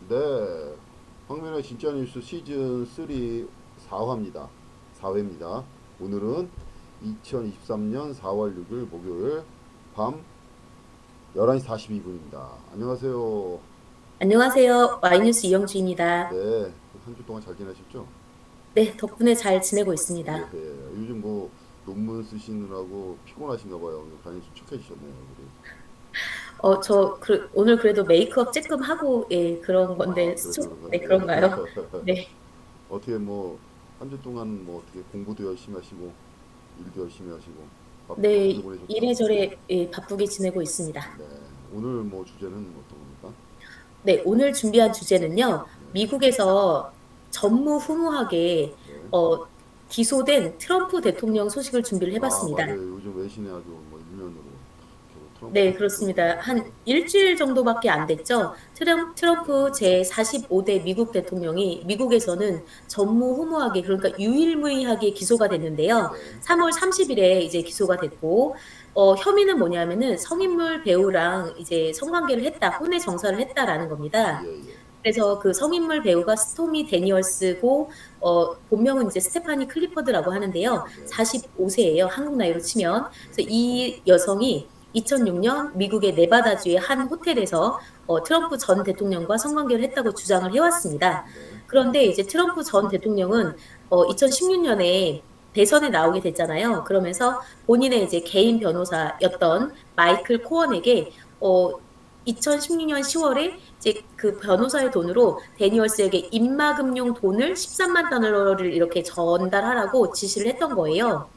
네, 황민호의 진짜 뉴스 시즌 3 4화입니다. 4회입니다. 오늘은 2023년 4월 6일 목요일 밤 11시 42분입니다. 안녕하세요. 안녕하세요. 와이뉴스 이영주입니다. 네, 한 주 동안 잘 지내셨죠? 네, 덕분에 잘 지내고 예, 있습니다. 요즘 뭐 논문 쓰시느라고 피곤하신가 봐요. 많이 축축해지셨네요. 우리. 오늘 그래도 메이크업 쬐끔 하고, 예, 그런 건데, 아, 그래서 그런가요? 네, 그런가요? 예. 네. 어떻게 뭐 한 주 동안 뭐 어떻게 공부도 열심히 하시고 일도 열심히 하시고 바쁘게 네, 보내셨죠? 이래저래, 예, 바쁘게 지내고 있습니다. 네. 오늘 뭐 주제는 어떤 겁니까? 네, 오늘 준비한 주제는요, 네. 미국에서 전무후무하게, 네. 어, 기소된 트럼프 대통령 소식을 준비를 아, 해봤습니다. 맞아요. 요즘 외신에 아주 뭐 일면으로 계속 트럼프 네, 소식도 그렇습니다. 한 나오고. 일주일 정도밖에 안 됐죠. 트럼프 제45대 미국 대통령이 미국에서는 전무후무하게, 그러니까 유일무이하게 기소가 됐는데요. 네. 3월 30일에 이제 기소가 됐고, 혐의는 뭐냐면은 성인물 배우랑 이제 성관계를 했다, 혼외 정사를 했다라는 겁니다. 예, 예. 그래서 그 성인물 배우가 스토미 데니얼스고, 본명은 이제 스테파니 클리퍼드라고 하는데요. 네. 45세예요. 한국 나이로 치면. 그래서 네. 이 여성이 2006년 미국의 네바다주의 한 호텔에서 트럼프 전 대통령과 성관계를 했다고 주장을 해왔습니다. 네. 그런데 이제 트럼프 전 대통령은 2016년에 대선에 나오게 됐잖아요. 그러면서 본인의 이제 개인 변호사였던 마이클 코언에게 2016년 10월에 이제 그 변호사의 돈으로 데니얼스에게 입막음용 돈을 13만 달러를 이렇게 전달하라고 지시를 했던 거예요.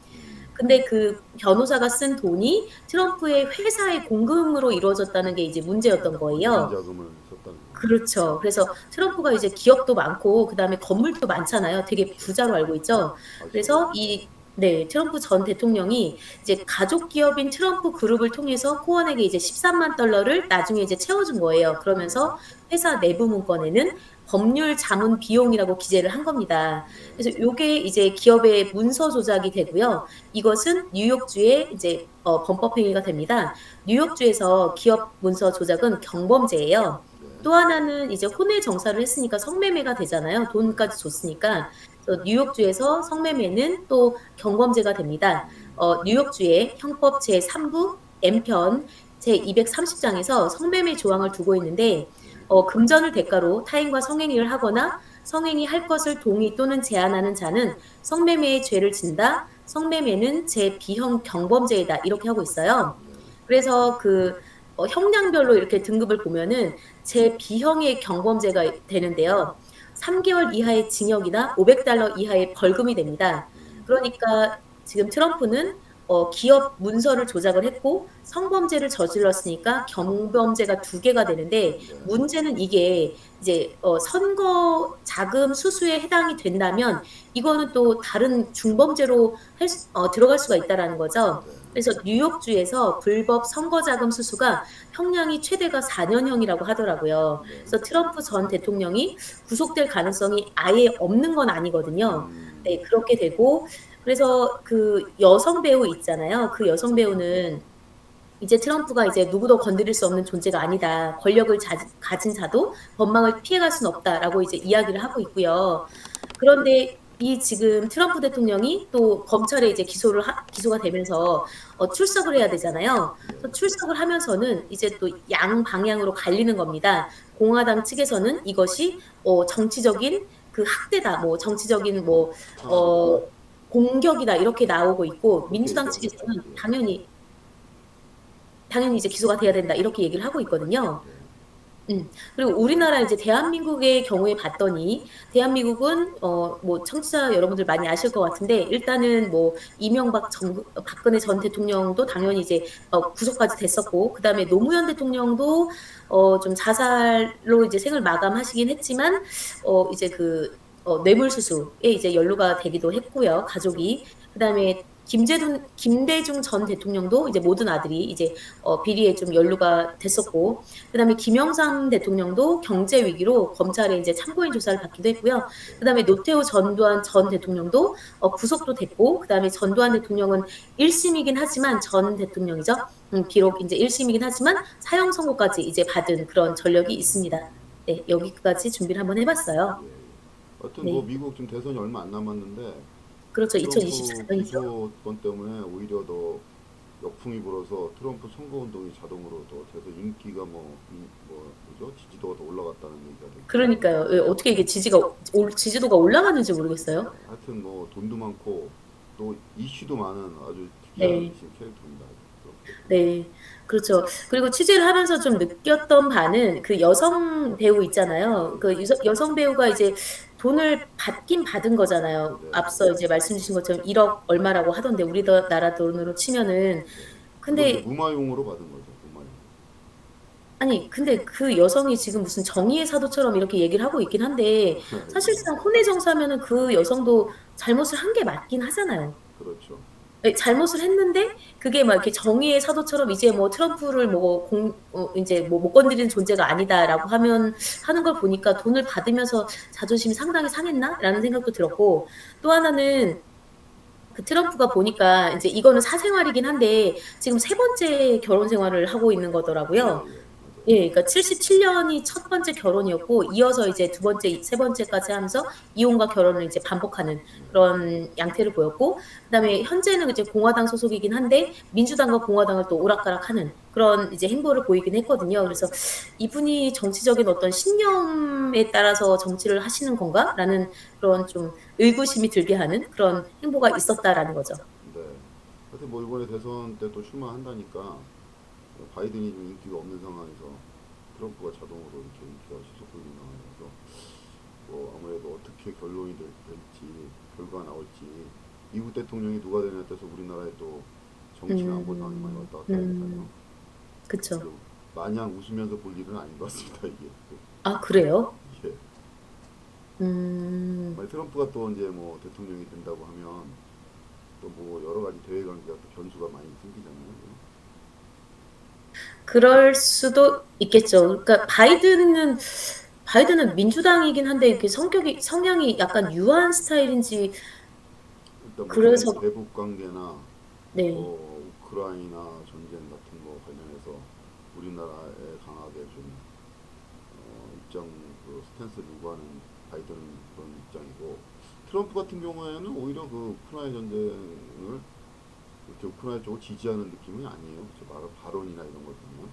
근데 그 변호사가 쓴 돈이 트럼프의 회사의 공금으로 이루어졌다는 게 이제 문제였던 개인 거예요. 자금을 썼다는 거군요. 그렇죠. 그래서 트럼프가 이제 기업도 많고 그다음에 건물도 많잖아요. 되게 그렇죠. 부자로 알고 있죠. 그래서 아시죠? 네, 트럼프 전 대통령이 이제 가족 기업인 트럼프 그룹을 통해서 코언에게 이제 13만 달러를 나중에 이제 채워준 거예요. 네. 그러면서 회사 내부 문건에는 법률 자문 비용이라고 기재를 한 겁니다. 네. 그래서 요게 이제 기업의 문서 조작이 되고요. 이것은 뉴욕주의 이제 범법 행위가 됩니다. 뉴욕주에서 기업 문서 조작은 경범죄예요. 네. 또 하나는 이제 혼외 정사를 했으니까 성매매가 되잖아요. 돈까지 줬으니까. 그래서 뉴욕주에서 성매매는 또 경범죄가 됩니다. 뉴욕주의 형법 제3부 M편 제230장에서 성매매 조항을 두고 있는데 금전을 대가로 타인과 성행위를 하거나 성행위할 것을 동의 또는 제한하는 자는 성매매의 죄를 진다. 성매매는 제-B형 경범죄이다. 이렇게 하고 있어요. 네. 그래서 형량별로 이렇게 등급을 보면은 제-B형의 경범죄가 되는데요. 3개월 이하의 징역이나 500달러 이하의 벌금이 됩니다. 그러니까 지금 트럼프는 기업 문서를 조작을 했고 성범죄를 저질렀으니까 경범죄가 2개가 되는데 네. 문제는 이게 이제 선거 자금 수수에 해당이 된다면 이거는 또 다른 중범죄로 들어갈 수가 있다라는 거죠. 네. 그래서 뉴욕주에서 불법 선거 자금 수수가 형량이 최대가 4년형이라고 하더라고요. 네. 그래서 트럼프 전 대통령이 구속될 가능성이 아예 없는 건 아니거든요. 네, 그렇게 되고 그래서 그 여성 배우 있잖아요. 그 여성 배우는 이제 트럼프가 이제 누구도 건드릴 수 없는 존재가 아니다. 권력을 가진 자도 법망을 피해갈 수는 없다라고 이제 이야기를 하고 있고요. 그런데 이 지금 트럼프 대통령이 또 검찰에 이제 기소가 되면서 출석을 해야 되잖아요. 그래서 네. 출석을 하면서는 이제 또 양 방향으로 갈리는 겁니다. 공화당 측에서는 이것이 정치적인 그 학대다, 뭐 정치적인 뭐 어, 탄압이다. 공격이다 이렇게 나오고 있고 그렇게 민주당 얘기하고 있죠. 측에서는 예. 당연히 이제 기소가 돼야 된다 이렇게 얘기를 하고 있거든요. 네. 그리고 우리나라 이제 대한민국의 경우에 봤더니 대한민국은 뭐 청취자 여러분들 많이 아실 것 같은데 일단은 뭐 박근혜 전 대통령도 당연히 이제 구속까지 됐었고 그다음에 노무현 대통령도 좀 자살로 이제 생을 마감하시긴 했지만 이제 뇌물수수에 이제 연루가 되기도 했고요, 그렇죠. 가족이. 그다음에 김대중 전 대통령도 이제 모든 아들이 이제 비리에 좀 연루가 됐었고 그다음에 김영삼 대통령도 경제 위기로 검찰에 이제 참고인 조사를 받기도 했고요. 네. 그다음에 노태우 전두환 전 대통령도 구속도 됐고 그다음에 전두환 대통령은 1심이긴 하지만 전 대통령이죠. 비록 이제 1심이긴 하지만 사형 선고까지 이제 받은 그런 전력이 있습니다. 네, 여기까지 준비를 한번 해봤어요. 예, 예. 하여튼 뭐 네, 미국 지금 대선이 얼마 안 남았는데 그렇죠. 트럼프 2024년이죠. 기소권 때문에 오히려 더 역풍이 불어서 트럼프 선거운동이 자동으로 더 돼서 인기가 뭐죠? 지지도가 더 올라갔다는 얘기가 있더라고요. 그러니까요. 예, 어떻게 이게 지지도가 올라가는지 모르겠어요. 하여튼 뭐 돈도 많고 또 이슈도 많은 아주 특이한 네. 지금 캐릭터입니다. 트럼프 대통령. 네. 그렇죠. 그리고 취재를 하면서 좀 느꼈던 바는 그 여성 배우 있잖아요. 그 여성 배우가 이제 돈을 받긴 받은 거잖아요. 네, 앞서 이제 말씀 주신 것처럼 1억 얼마라고 하던데 우리나라 돈으로 치면은. 네. 그건 이제 근데 무마용으로 받은 거죠. 무마용. 아니 근데 그 여성이 지금 무슨 정의의 사도처럼 이렇게 얘기를 하고 있긴 한데 사실상 혼외 정사면은 그 여성도 잘못을 한 게 맞긴 하잖아요. 그렇죠. 예, 잘못을 했는데 그게 막 이렇게 정의의 사도처럼 이제 뭐 트럼프를 뭐 이제 뭐 못 건드리는 존재가 아니다라고 하는 걸 보니까 돈을 받으면서 자존심이 상당히 상했나라는 생각도 들었고 또 하나는 그 트럼프가 보니까 이제 이거는 사생활이긴 한데 지금 세 번째 결혼 생활을 하고 있는 예, 거더라고요. 예, 맞아요. 예, 그러니까 77년이 첫 번째 결혼이었고 이어서 이제 두 번째, 세 번째까지 하면서 이혼과 결혼을 이제 반복하는 그런 양태를 보였고, 그다음에 현재는 이제 공화당 소속이긴 한데 민주당과 공화당을 또 오락가락하는 그런 이제 행보를 보이긴 했거든요. 그래서 이분이 정치적인 어떤 신념에 따라서 정치를 하시는 건가라는 그런 좀 의구심이 들게 하는 그런 행보가 있었다라는 거죠. 네. 하여튼 뭐 이번에 대선 때 또 출마한다니까 바이든이 좀 인기가 없는 상황에서 트럼프가 자동으로 이렇게 인기가 계속 끌리는 상황에서 뭐 아무래도 어떻게 될지 결과가 나올지 미국 대통령이 누가 되냐에 따라서 우리나라에 또 정치나 안보 상황이 많이 음, 왔다 갔다 하니까요. 음, 그쵸. 그 마냥 웃으면서 볼 일은 아닌 것 같습니다 이게. 아, 그래요? 예. 음. 만약 트럼프가 또 이제 뭐 대통령이 된다고 하면 또 뭐 여러 가지 대외 관계가 또 변수가 많이 생기잖아요. 그럴 수도 있겠죠. 그러니까 바이든은 민주당이긴 한데 이렇게 성향이 약간 유한 스타일인지 일단 뭐 그래서 대북 관계나 네. 뭐 우크라이나 전쟁 같은 거 관련해서 우리나라에 강하게 좀 입장 그 스탠스를 요구하는 바이든 그런 입장이고 트럼프 같은 경우에는 오히려 그 우크라이나 전쟁을 이렇게 우크라이나 쪽을 지지하는 느낌이 아니에요. 저 발언이나 이런 걸 보면.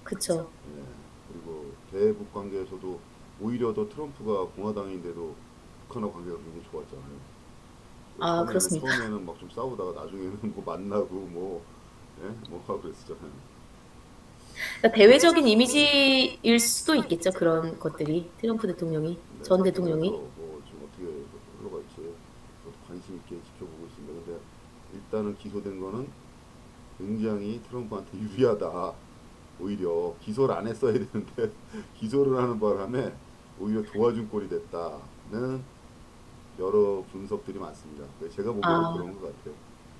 그쵸. 예. 그리고 대북 관계에서도 오히려 더 트럼프가 공화당인데도 북한하고 관계가 굉장히 좋았잖아요. 아, 그렇습니까? 처음에는 막 좀 싸우다가 나중에는 뭐 만나고 뭐, 예? 뭐 하고 그랬었잖아요. 그러니까 대외적인 이미지일 수도 있겠죠. 그런 것들이 트럼프 대통령이 네. 전 그래서 대통령이 뭐 좀 어떻게 흘러갈지 저도 관심 있게 지켜보고 있습니다. 근데 일단은 기소된 거는 굉장히 트럼프한테 유리하다. 오히려 기소를 안 했어야 되는데 기소를 하는 바람에 오히려 도와준 꼴이 됐다는 여러 분석들이 많습니다. 제가 보기에는 아, 그런 것 같아요.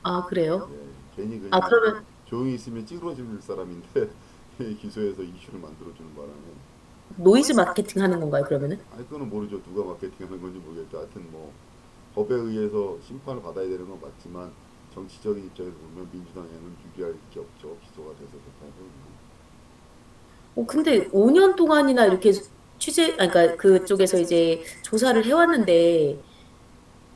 아 그래요? 예, 괜히 아 그냥 그러면 조용히 있으면 찌그러질 사람인데 기소해서 이슈를 만들어주는 바람에 노이즈 마케팅 하는 건가요? 그러면은? 아니 그거는 모르죠. 누가 마케팅하는 건지 모르겠죠. 하여튼 뭐 법에 의해서 심판을 받아야 되는 건 맞지만 정치적인 입장에서 보면 민주당에는 유리할 게 없죠. 기소가 돼서 좋다고. 근데 5년 동안이나 이렇게 그러니까 그쪽에서 이제 조사를 해왔는데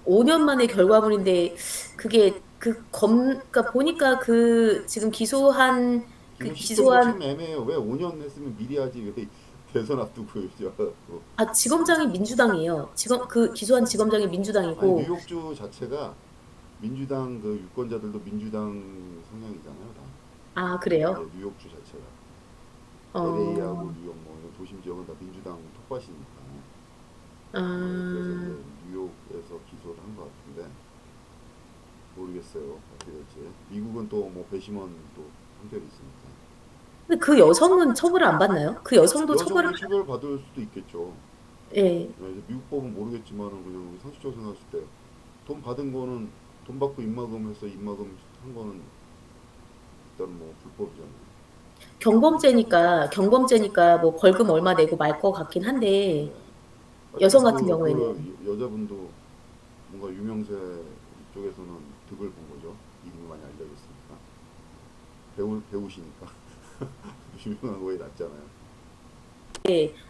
5년 만의 결과물인데 그게 그러니까 보니까 그 지금 기소 시점도 기소한 참 애매해요. 왜 5년 했으면 미리 하지 왜 대선 앞두고 이제 지검장이 민주당이에요. 기소한 지검장이 아니 민주당이고 뉴욕주 자체가 민주당 그 유권자들도 민주당 성향이잖아요. 다. 아 그래요? 예, 뉴욕주 자체가 LA하고 어, 뉴욕 뭐 이런 도심 지역은 다 민주당 텃밭이니까. 예, 그래서 아, 이제 뉴욕에서 기소를 한 것 같은데 모르겠어요. 어떻게 될지. 미국은 또 뭐 배심원 또 판결이 있으니까. 근데 그 여성은 처벌을 안 받나요? 그 여성도 처벌을 여성도 처벌받을 수도 있겠죠. 예. 예, 미국 법은 모르겠지만은 그냥 우리 상식적으로 생각했을 때 돈 받은 거는 돈 받고 입막음해서 입막음 한 거는 일단 뭐 불법이잖아요. 경범죄니까 뭐 벌금 얼마 내고 말 것 같긴 한데 네. 하여튼 여성 같은 경우에는 여자분도 뭔가 유명세 쪽에서는 득을 본 거죠. 이름이 많이 알려졌으니까. 배우시니까. 유명한 거에 낫잖아요.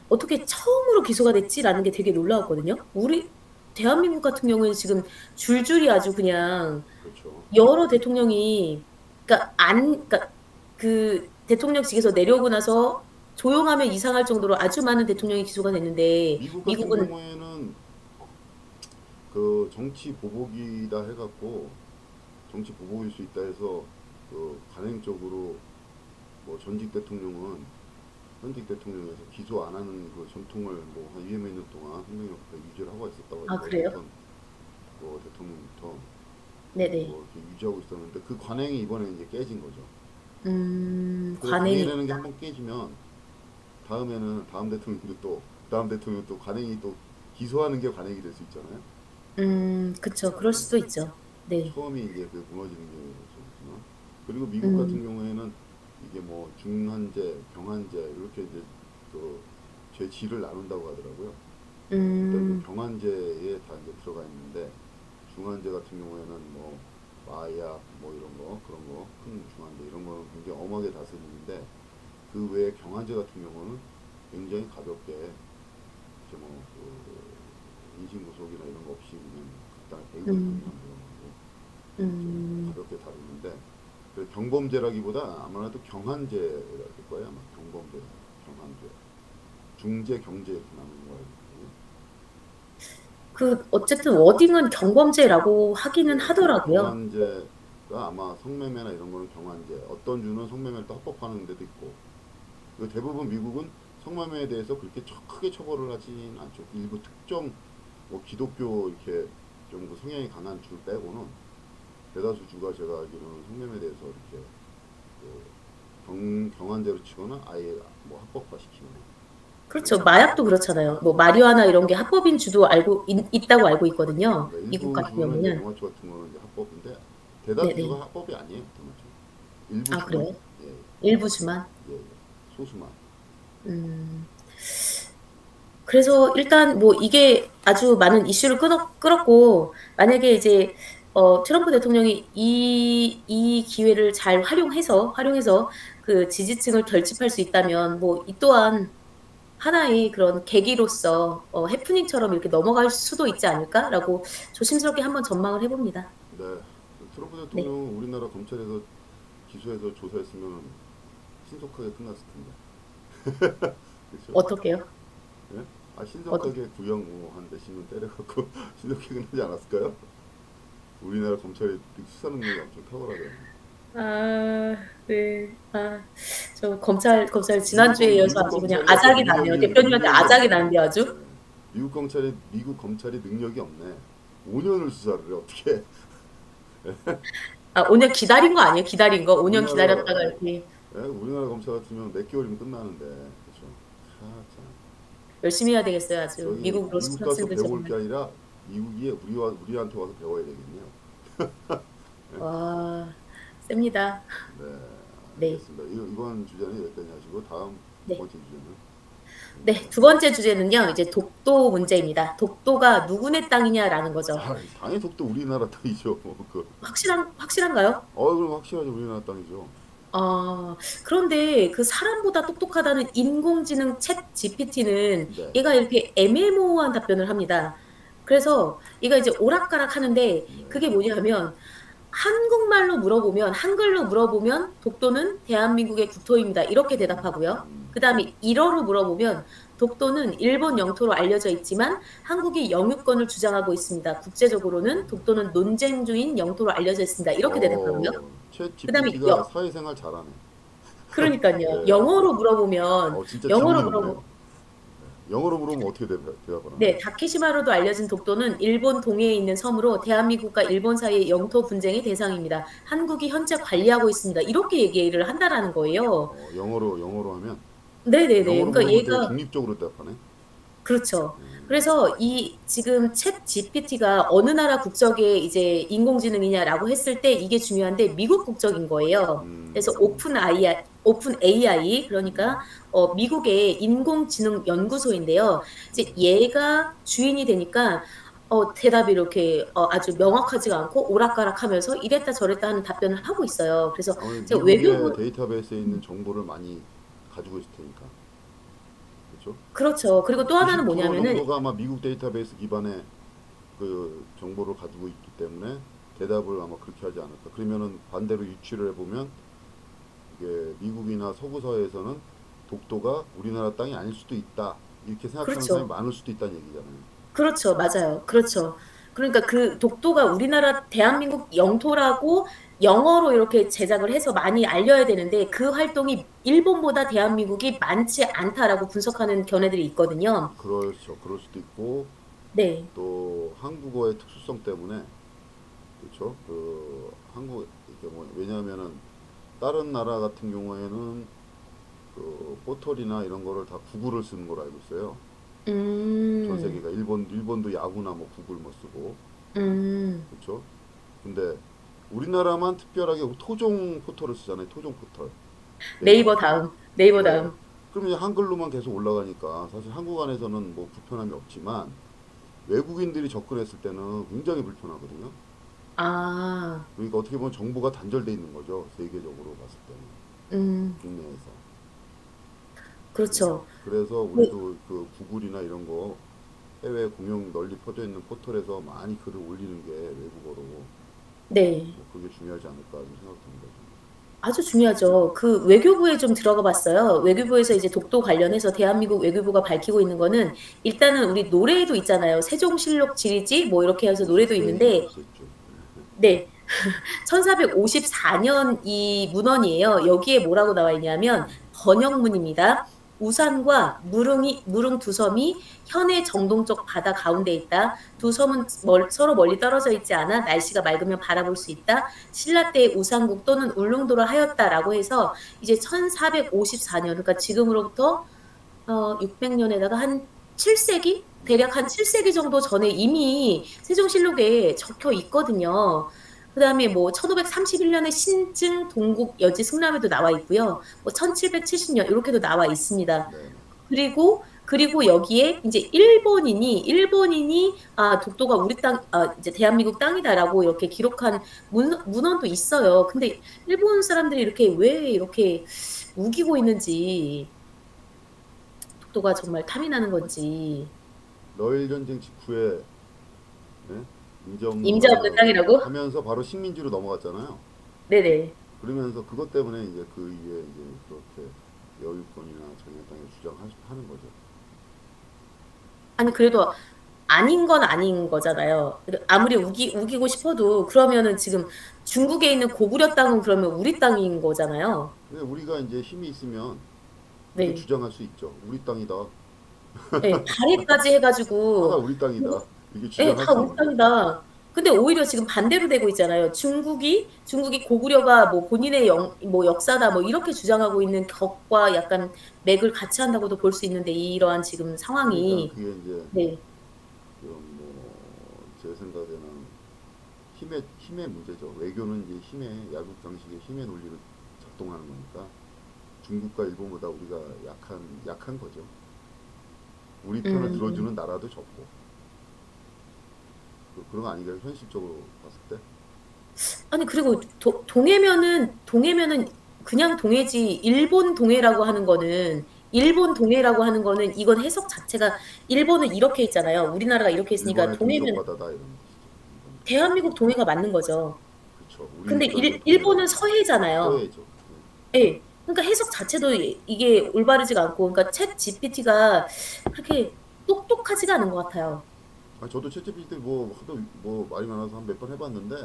어떻게 처음으로 기소가 됐지라는 게 되게 놀라웠거든요. 우리 대한민국 같은 경우에는 지금 줄줄이 아주 그냥 그렇죠. 여러 대통령이 그러니까 그 대통령직에서 내려오고 나서 조용하면 이상할 정도로 아주 많은 대통령이 기소가 됐는데 미국 같은 미국은 경우에는 그 정치 보복이다 해갖고 정치 보복일 수 있다 해서 그 관행적으로 뭐 전직 대통령은 현직 대통령에서 기소 안 하는 그 전통을 뭐한 200몇 년 동안 hun명력부터 유지를 하고 있었다고 아 해요. 그래요? 대선 뭐 대통령부터 네네. 뭐 이렇게 유지하고 있었는데 그 관행이 이번에 이제 깨진 거죠. 그래서 관행이 관행이라는 게 한번 깨지면 다음에는 다음 대통령도 또 다음 대통령 또 관행이 또 기소하는 게 관행이 될 수 있잖아요. 그쵸. 그럴 수도 있죠. 네. 처음이 이제 그 무너지는 게 죠. 그리고 미국 음, 같은 경우에는 이게 뭐 중한죄, 경한죄 이렇게 이제 그 죄질을 나눈다고 하더라고요. 일단 그 음, 경한죄에 다 이제 들어가 있는데 중한죄 같은 경우에는 뭐 마약 뭐 이런 거 그런 거 큰 중한죄 이런 거는 굉장히 엄하게 다스리는데 그 외에 경한죄 같은 경우는 굉장히 가볍게 이제 뭐그 인신구속이나 이런 거 없이 그냥 간단히 배후적인 음, 좀 음. 가볍게 다루는데 그 경범죄라기보다 아무래도 경한죄랄 거예요. 아마 경범죄, 경한죄, 중죄, 경죄 이렇게 나누는 거예요. 어쨌든 워딩은 경범죄라고 하기는 네, 그래서 하더라고요. 경한죄가 아마 성매매나 이런 거는 경한죄. 어떤 주는 성매매를 또 합법화하는 데도 있고. 그 대부분 미국은 성매매에 대해서 그렇게 크게 처벌을 하진 않죠. 일부 특정 뭐 기독교 이렇게 좀 그 성향이 강한 주 빼고는 대다수 주가 제가 알기로는 성매매에 대해서 이렇게 그 경한죄로 치거나 아예 뭐 합법화시키거나. 그렇죠. 마약도 그렇잖아요. 뭐 마리화나 이런 게 합법인 주도 있다고 알고 있거든요. 그러니까 미국 일부 같은 주는 이제 경우는. 영화주 같은 거는 이제 합법인데 대다수 네네. 주가 합법이 아니에요. 대마초. 일부 아, 주만 그래요? 예, 예, 일부 주만. 예, 소수만. 음. 그래서 일단 뭐 이게 아주 많은 이슈를 끌었고, 만약에 이제, 트럼프 대통령이 이 기회를 잘 활용해서 그 지지층을 결집할 수 있다면, 뭐, 이 또한 하나의 그런 계기로서, 해프닝처럼 이렇게 넘어갈 수도 있지 않을까라고 조심스럽게 한번 전망을 해봅니다. 네. 트럼프 네. 대통령은 우리나라 검찰에서 기소해서 조사했으면 신속하게 끝났을 텐데. 그렇죠? 어떻게요? 예? 아 어떻게? 신속하게 구형 뭐한 몇십 년 때려갖고 신속하게 끝나지 않았을까요? 우리나라 검찰이 수사 능력이 엄청 탁월하잖아요. 아, 네. 검찰 지난주에 미국 이어서 미국 아주 그냥 검찰이 약간 아작이 나네요. 대표님한테 능력이 아작이 없네. 나는데 아주. 예. 미국 검찰이 능력이 없네. 5년을 수사를 해 어떻게? 아, 5년 기다린 거 아니에요? 기다린 거? 5년 우리나라 기다렸다가 이렇게 예? 우리나라 검찰 같으면 몇 개월이면 끝나는데 그렇죠? 아, 참. 열심히 해야 되겠어요, 아주. 저기 미국 미국 로스쿨 가서 학생들처럼. 배울 게 아니라 미국이 우리한테 와서 배워야 되겠네요. 와, 셉니다. 네, 네. 알겠습니다. 이번 주제는 여기까지 하시고 다음 두 네. 번째 주제는 네. 두 뭡니까? 번째 주제는요, 이제 독도 문제입니다. 독도가 누구네 땅이냐라는 거죠. 아, 당연히 독도 우리나라 땅이죠. 확실한가요? 그럼 확실하죠. 우리나라 땅이죠. 아, 그런데 그 사람보다 똑똑하다는 인공지능 챗 GPT는 네, 얘가 이렇게 애매모호한 답변을 합니다. 그래서 얘가 이제 오락가락 하는데 네. 그게 뭐냐면 한글로 물어보면 독도는 대한민국의 국토입니다. 이렇게 대답하고요. 그 다음에 일어로 물어보면 독도는 일본 영토로 알려져 있지만 한국이 영유권을 주장하고 있습니다. 국제적으로는 독도는 논쟁 중인 영토로 알려져 있습니다. 이렇게 대답하고요. 챗 그 다음에 GPT가 사회생활 잘하네. 그러니까요. 네, 영어로 물어보면 진짜 영어로 지문이 물어보 없네요. 영어로 물으면 어떻게 대답을 하나요? 네, 다케시마로도 알려진 독도는 일본 동해에 있는 섬으로 대한민국과 일본 사이의 영토 분쟁의 대상입니다. 한국이 현재 관리하고 있습니다. 이렇게 얘기를 한다라는 거예요. 영어로 하면 네네네. 영어로 그러니까 물으면 되게 얘가 중립적으로 대답하네. 그렇죠. 그래서 이 지금 챗 GPT가 어느 나라 국적의 이제 인공지능이냐라고 했을 때 이게 중요한데 미국 국적인 거예요. 그래서 오픈 AI 그러니까 미국의 인공지능 연구소인데요. 이제 얘가 주인이 되니까 대답이 이렇게 아주 명확하지가 않고 오락가락하면서 이랬다 저랬다 하는 답변을 하고 있어요. 그래서 아무래도 제가 미국의 외교부 데이터베이스에 있는 정보를 많이 가지고 있을 테니까. 그렇죠. 그렇죠. 그리고 또 하나는 90% 뭐냐면은 정도가 아마 미국 데이터베이스 기반의 그 정보를 가지고 있기 때문에 대답을 아마 그렇게 하지 않을까. 그러면은 반대로 유추를 해보면 이게 미국이나 서구 사회에서는 독도가 우리나라 땅이 아닐 수도 있다. 이렇게 생각하는 사람이 그렇죠. 많을 수도 있다는 얘기잖아요. 그렇죠. 맞아요. 그렇죠. 그러니까 그 독도가 우리나라 대한민국 영토라고 영어로 이렇게 제작을 해서 많이 알려야 되는데 그 활동이 일본보다 대한민국이 많지 않다라고 분석하는 견해들이 있거든요. 그렇죠. 그럴 수도 있고 네. 또 한국어의 특수성 때문에 그렇죠. 그 한국 이게 뭐 왜냐하면은 다른 나라 같은 경우에는 그 포털이나 이런 거를 다 구글을 쓰는 걸로 알고 있어요. 전 음. 세계가 일본도 야구나 뭐 구글 뭐 쓰고 음. 그렇죠. 근데 우리나라만 특별하게 토종 포털을 쓰잖아요. 토종 포털 네이버. 네이버 다음. 네이버 네. 다음. 그럼 이제 한글로만 계속 올라가니까 사실 한국 안에서는 뭐 불편함이 없지만 외국인들이 접근했을 때는 굉장히 불편하거든요. 아. 그러니까 어떻게 보면 정보가 단절돼 있는 거죠. 세계적으로 봤을 때는 음. 국내에서. 네. 그렇죠. 그래서 네. 우리도 그 구글이나 이런 거 해외 공용 널리 퍼져 있는 포털에서 많이 글을 올리는 게 외국어로 네. 뭐 그게 중요하지 않을까 좀 생각됩니다. 아주 중요하죠. 그 외교부에 좀 들어가 봤어요. 외교부에서 이제 독도 관련해서 대한민국 외교부가 밝히고 있는 거는 일단은 우리 노래도 있잖아요. 세종실록 지리지 뭐 이렇게 해서 노래도 있는데 있었죠. 네. 1454년 이 문헌이에요. 여기에 뭐라고 나와 있냐면 번역문입니다. 우산과 무릉 두 섬이 현해 정동쪽 바다 가운데 있다. 두 섬은 서로 멀리 떨어져 있지 않아 날씨가 맑으면 바라볼 수 있다. 신라 때의 우산국 또는 울릉도를 하였다라고 해서 이제 1454년 그러니까 지금으로부터 600년에다가 한 7세기? 대략 한 7세기 정도 전에 이미 세종실록에 적혀 있거든요. 그다음에 뭐 1531년에 신증 동국 여지 승람에도 나와 있고요. 뭐 1770년 이렇게도 나와 있습니다. 네. 그리고 여기에 이제 일본인이 아 독도가 우리 땅 이제 대한민국 땅이다라고 이렇게 기록한 문헌도 있어요. 근데 일본 사람들이 이렇게 왜 이렇게 우기고 있는지 독도가 정말 탐이 나는 건지. 러일 전쟁 직후에 네? 문제 없는 임자 없는 땅이라고 땅이라고? 하면서 바로 식민지로 넘어갔잖아요. 네네. 그러면서 그것 때문에 이제 그 이후에 이제 그렇게 여유권이나 자기네 땅을 주장하는 거죠. 아니 그래도 아닌 건 아닌 거잖아요. 아무리 우기고 싶어도 그러면은 지금 중국에 있는 고구려 땅은 그러면 우리 땅인 거잖아요. 근데 우리가 이제 힘이 있으면 그렇게 네. 주장할 수 있죠. 우리 땅이다. 예, 발해까지 해 다가 가지고 우리 땅이다. 이게 예, 주장할 다 수 우리 있는 거죠. 땅이다. 근데 오히려 지금 반대로 되고 있잖아요. 중국이 고구려가 뭐 본인의 뭐 역사다 뭐 이렇게 주장하고 있는 격과 약간 맥을 같이 한다고도 볼 수 있는데 이러한 지금 그러니까 상황이 그게 이제 네. 그런 뭐제 생각에는 힘의 문제죠. 외교는 이제 힘의 야국 방식의 힘의 논리를 작동하는 거니까 중국과 일본보다 우리가 약한 거죠. 우리 편을 음. 들어주는 나라도 적고 그런 거 아닌가요? 현실적으로 봤을 때. 아니 그리고 동해면은 그냥 동해지 일본 동해라고 하는 거는 이건 해석 자체가 일본은 이렇게 있잖아요. 우리나라가 이렇게 있으니까 일본의 동쪽 동해면 바다다 이런 뜻이죠. 일본. 대한민국 동해가 맞는 거죠. 그렇죠. 우리 근데 입장에서는 일본은 동해가 서해잖아요. 서해죠. 네. 예. 그러니까 해석 자체도 이게 올바르지가 않고 그러니까 챗 GPT가 그렇게 똑똑하지가 않은 것 같아요. 저도 챗GPT 뭐 하도 뭐 말이 많아서 한 몇 번 해봤는데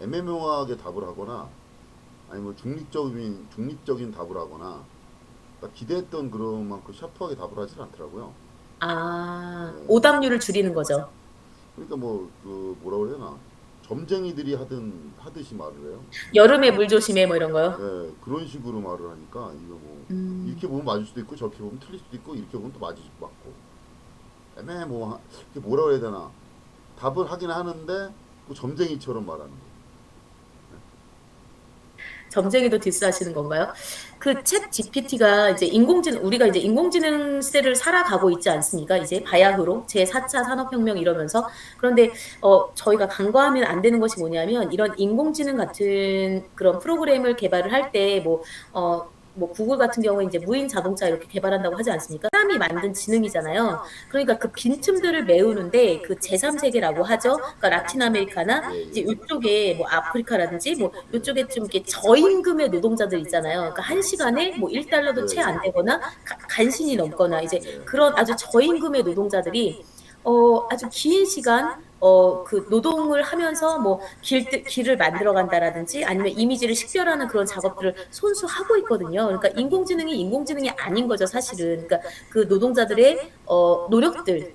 애매모호하게 답을 하거나 아니면 중립적인 답을 하거나 딱 기대했던 그런 만큼 샤프하게 답을 하질 않더라고요. 아, 예. 오답률을 줄이는 거죠. 그러니까 뭐 그 뭐라 그래야 되나 점쟁이들이 하듯이 말을 해요. 여름에 물 조심해 뭐 이런 거요. 예, 그런 식으로 말을 하니까 이거 뭐 음. 이렇게 보면 맞을 수도 있고 저렇게 보면 틀릴 수도 있고 이렇게 보면 또 맞고 애매모호 이게 뭐라 그래야 되나 답을 하긴 하는데 그 점쟁이처럼 말하는 거. 점쟁이도 디스하시는 건가요? 그 챗 GPT가 이제 우리가 이제 인공지능 시대를 살아가고 있지 않습니까? 이제 바야흐로 제4차 산업혁명 이러면서. 그런데 저희가 간과하면 안 되는 것이 뭐냐면 이런 인공지능 같은 그런 프로그램을 개발을 할 때 뭐 뭐 구글 같은 경우에 이제 무인 자동차 이렇게 개발한다고 하지 않습니까? 사람이 만든 지능이잖아요. 그러니까 그 빈틈들을 메우는데 그 제3세계라고 하죠. 그러니까 라틴 아메리카나 예, 이제 예. 이쪽에 뭐 아프리카라든지 뭐 예. 이쪽에 좀 이렇게 저임금의 노동자들 있잖아요. 그러니까 한 시간에 뭐 1달러도 채 안 예, 되거나 간신히 넘거나 이제 예. 예. 그런 아주 저임금의 노동자들이 아주 긴 시간 그 노동을 하면서 뭐 길을 만들어 간다라든지 아니면 이미지를 식별하는 그런 작업들을 손수 하고 있거든요. 그러니까 인공지능이 아닌 거죠, 사실은. 그러니까 그 노동자들의 노력들,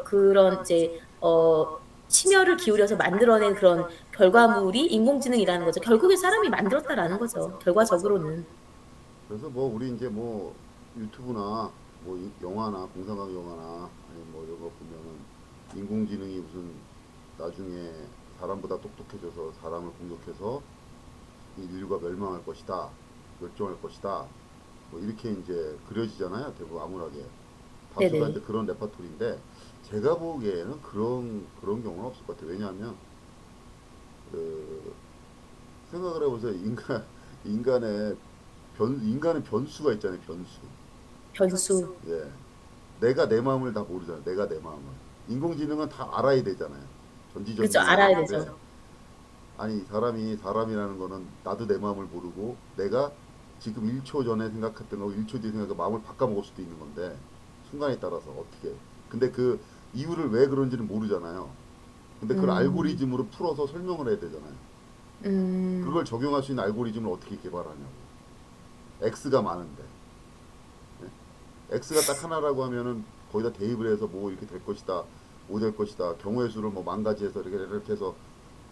그런 이제 심혈을 기울여서 만들어낸 그런 결과물이 인공지능이라는 거죠. 결국에 사람이 만들었다라는 거죠, 결과적으로는. 그래서 뭐 우리 이제 뭐 유튜브나 뭐 영화나 공상과학 영화나 아니면 뭐 이런 거 보면은 인공지능이 무슨 나중에 사람보다 똑똑해져서 사람을 공격해서 이 인류가 멸망할 것이다, 멸종할 것이다, 뭐 이렇게 이제 그려지잖아요. 대부분 암울하게. 다수가 이제 네네. 그런 레파토리인데 제가 보기에는 그런 경우는 없을 것 같아요. 왜냐하면 그 생각을 해보세요. 인간의 변수가 있잖아요. 변수. 변수. 예. 내가 내 마음을 다 모르잖아요. 내가 내 마음을. 인공지능은 다 알아야 되잖아요. 그죠. 전지전능해야 알아야 되는데 되죠. 아니 사람이라는 거는 나도 내 마음을 모르고 내가 지금 1초 전에 생각했던 거 1초 뒤에 생각해 마음을 바꿔먹을 수도 있는 건데 순간에 따라서 어떻게 근데 그 이유를 왜 그런지는 모르잖아요. 근데 그걸 음, 알고리즘으로 풀어서 설명을 해야 되잖아요. 음, 그걸 적용할 수 있는 알고리즘을 어떻게 개발하냐고. X가 많은데 X가 딱 하나라고 하면은 거기다 대입을 해서 뭐 이렇게 될 것이다, 뭐 될 것이다, 경우의 수를 뭐 만 가지 해서 이렇게 해서